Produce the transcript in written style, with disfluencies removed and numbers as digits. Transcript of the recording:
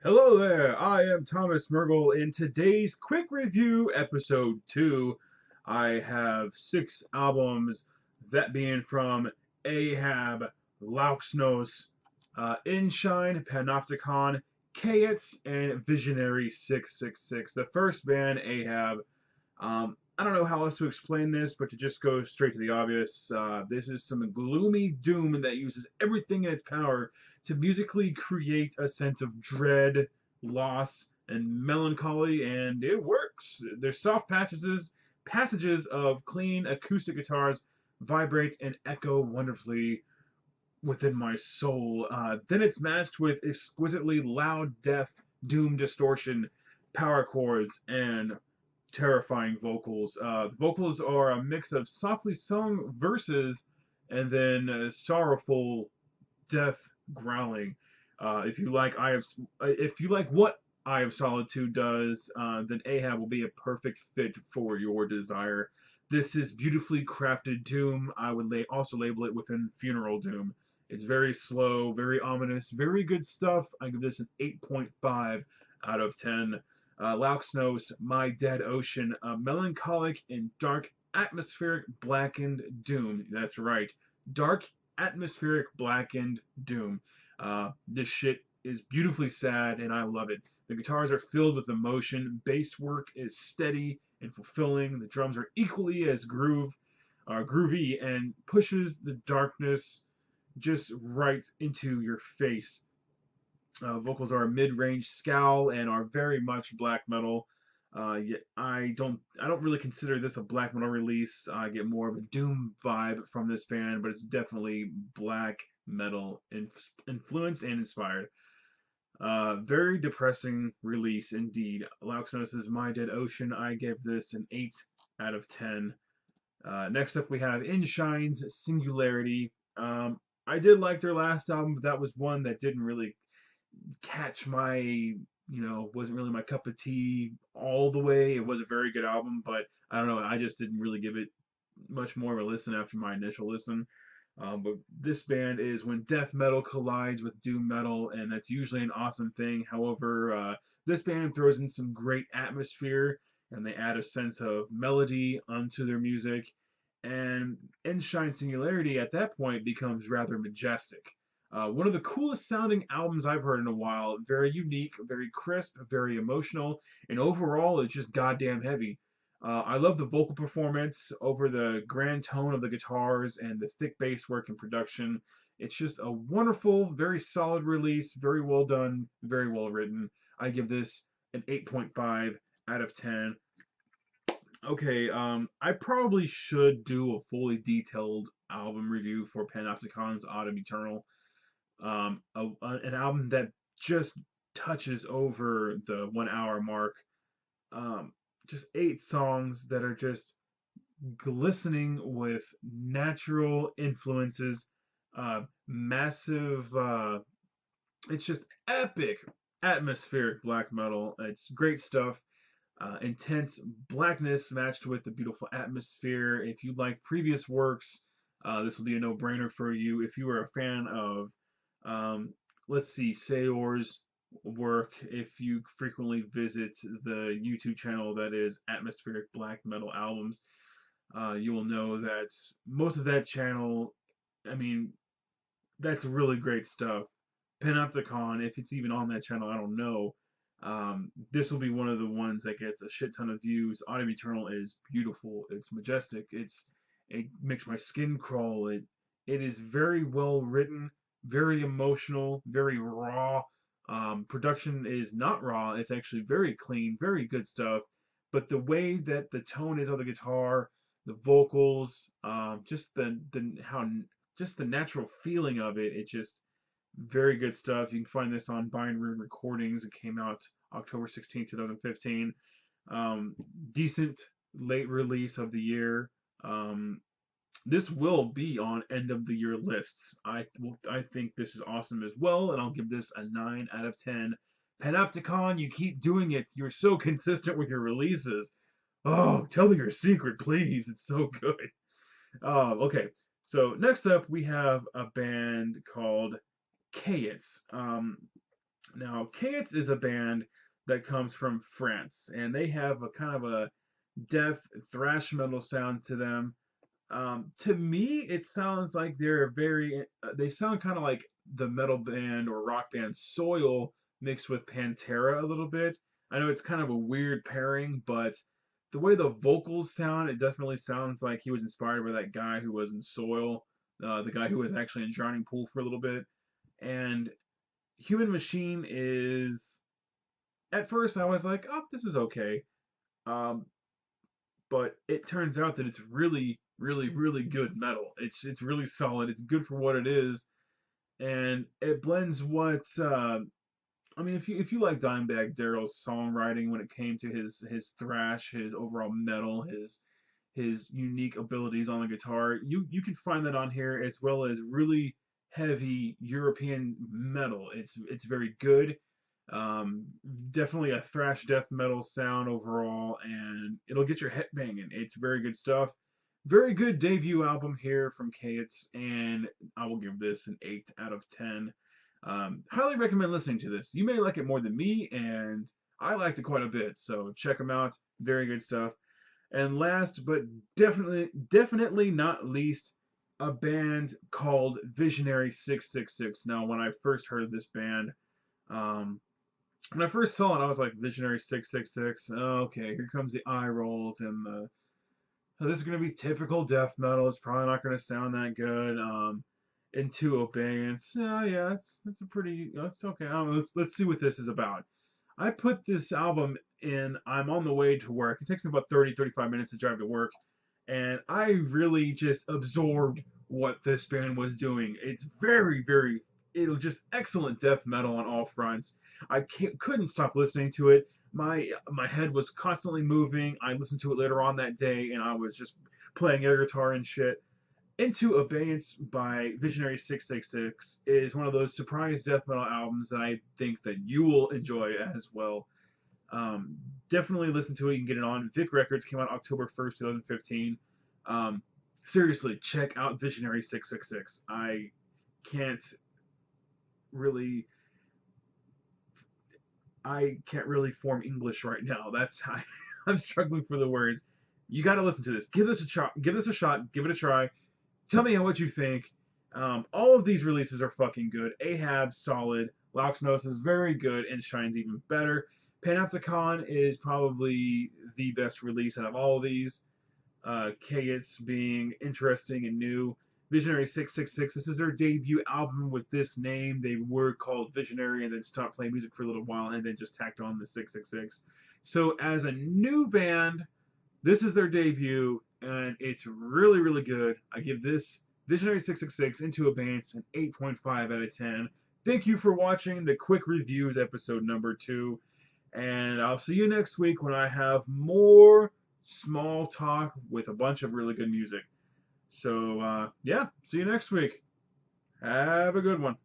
Hello there, I am Thomas Mergel. In today's quick review, episode 2, I have 6 albums, that being from Ahab, Lauxnos, Enshine, Panopticon, Kaets, and Visionary666. The first band, Ahab. I don't know how else to explain this, but to just go straight to the obvious, this is some gloomy doom that uses everything in its power to musically create a sense of dread, loss, and melancholy, and it works. Their soft passages of clean acoustic guitars vibrate and echo wonderfully within my soul. Then it's matched with exquisitely loud death, doom distortion, power chords, and terrifying vocals. The vocals are a mix of softly sung verses and then sorrowful death growling. If you like what Eye of Solitude does, then Ahab will be a perfect fit for your desire. This is beautifully crafted doom. I would also label it within funeral doom. It's very slow, very ominous, very good stuff. I give this an 8.5 out of 10. Lauxnos, My Dead Ocean, a melancholic and dark atmospheric blackened doom. That's right, dark atmospheric blackened doom. This shit is beautifully sad, and I love it. The guitars are filled with emotion. Bass work is steady and fulfilling. The drums are equally as groovy, and pushes the darkness just right into your face. Vocals are a mid-range scowl and are very much black metal. Yet I don't really consider this a black metal release. I get more of a doom vibe from this band, but it's definitely black metal influenced and inspired. Very depressing release indeed. Lauxnos' My Dead Ocean. I gave this an 8 out of 10. Next up, we have Enshine's Singularity. I did like their last album, but that was one that didn't really catch wasn't really my cup of tea all the way. It was a very good album, but I don't know, I just didn't really give it much more of a listen after my initial listen. But this band is when death metal collides with doom metal, and that's usually an awesome thing. However, this band throws in some great atmosphere, and they add a sense of melody onto their music. And Enshine Singularity at that point becomes rather majestic. One of the coolest sounding albums I've heard in a while. Very unique, very crisp, very emotional, and overall, it's just goddamn heavy. I love the vocal performance over the grand tone of the guitars and the thick bass work and production. It's just a wonderful, very solid release, very well done, very well written. I give this an 8.5 out of 10. Okay, I probably should do a fully detailed album review for Panopticon's Autumn Eternal. An album that just touches over the 1 hour mark. Um, just 8 songs that are just glistening with natural influences, massive. It's just epic atmospheric black metal. It's great stuff. Intense blackness matched with the beautiful atmosphere. If you like previous works, this will be a no-brainer for you. If you are a fan of, let's see, Sayor's work, if you frequently visit the YouTube channel that is Atmospheric Black Metal Albums, you will know that most of that channel, I mean, that's really great stuff. Panopticon, if it's even on that channel, I don't know. This will be one of the ones that gets a shit ton of views. Autumn Eternal is beautiful. It's majestic. It makes my skin crawl. It is very well written, very emotional, very raw. Production is not raw. It's actually very clean, very good stuff. But the way that the tone is on the guitar, the vocals, just the natural feeling of it, it's just very good stuff. You can find this on Binary Recordings. It came out October 16th, 2015. Decent late release of the year. This will be on end of the year lists. I think this is awesome as well, and I'll give this a 9 out of 10. Panopticon, you keep doing it. You're so consistent with your releases. Oh, tell me your secret, please. It's so good. Okay, so next up we have a band called Kaets. Now, Kaets is a band that comes from France, and they have a kind of a death thrash metal sound to them. To me, it sounds like they're very. They sound kind of like the metal band or rock band Soil mixed with Pantera a little bit. I know it's kind of a weird pairing, but the way the vocals sound, it definitely sounds like he was inspired by that guy who was in Soil, the guy who was actually in Drowning Pool for a little bit. And Human Machine is. At first, I was like, "Oh, this is okay," um, but it turns out that it's really, really, really good metal. It's really solid. It's good for what it is, and it blends what I mean. If you like Dimebag Darrell's songwriting when it came to his thrash, his overall metal, his unique abilities on the guitar, you can find that on here as well as really heavy European metal. It's very good. Um, Definitely a thrash death metal sound overall, and it'll get your head banging. It's very good stuff. Very good debut album here from Kaets, and I will give this an 8 out of 10. Highly recommend listening to this. You may like it more than me, and I liked it quite a bit, so check them out. Very good stuff. And last but definitely not least, a band called Visionary666. Now, when I first heard this band, um, when I first saw it, I was like, Visionary666. Okay, here comes the eye rolls and the. Oh, this is gonna be typical death metal. It's probably not gonna sound that good. Into Abeyance. Yeah, that's a pretty. That's okay. Let's see what this is about. I put this album in. I'm on the way to work. It takes me about 35 minutes to drive to work, and I really just absorbed what this band was doing. It's very, it was just excellent death metal on all fronts. Couldn't stop listening to it. My head was constantly moving. I listened to it later on that day, and I was just playing air guitar and shit. Into Abeyance by Visionary666 is one of those surprise death metal albums that I think that you will enjoy as well. Um, Definitely listen to it. You can get it on Vic Records. Came out October 1st, 2015. Um, Seriously, check out Visionary666. Can't really, I can't really form English right now. That's how I'm struggling for the words. You got to listen to this. Give this a shot. Give this a shot. Give it a try. Tell me what you think. All of these releases are fucking good. Ahab, solid. Lauxnos is very good, and Shine's even better. Panopticon is probably the best release out of all of these. Kaets being interesting and new. Visionary666, this is their debut album with this name. They were called Visionary and then stopped playing music for a little while and then just tacked on the 666. So, as a new band, this is their debut, and it's really, really good. I give this Visionary666 Into Abeyance an 8.5 out of 10. Thank you for watching the Quick Reviews episode number 2, and I'll see you next week when I have more small talk with a bunch of really good music. So, yeah, see you next week. Have a good one.